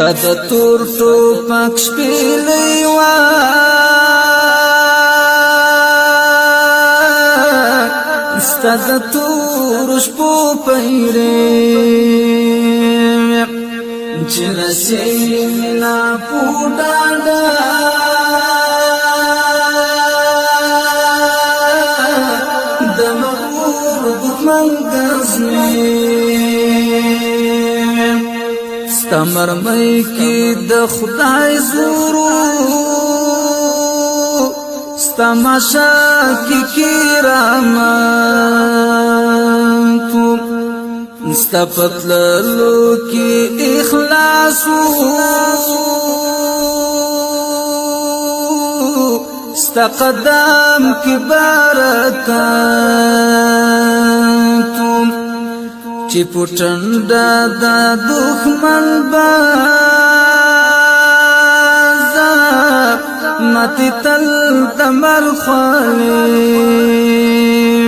ستاد تور ټوپک شپېلۍ وه ستاد تور شپو پیرې چې رسېږي لا په ډاډه د مغرور دښمن ګزمې ستا مرمۍ کې د خدای زورو ستا ماشه کې کراماتو ستا پتللو کې اخلاصو ستا قدم کې برکاتو چې پټنډه د دښمن بازار ماتې تل تمر خوالې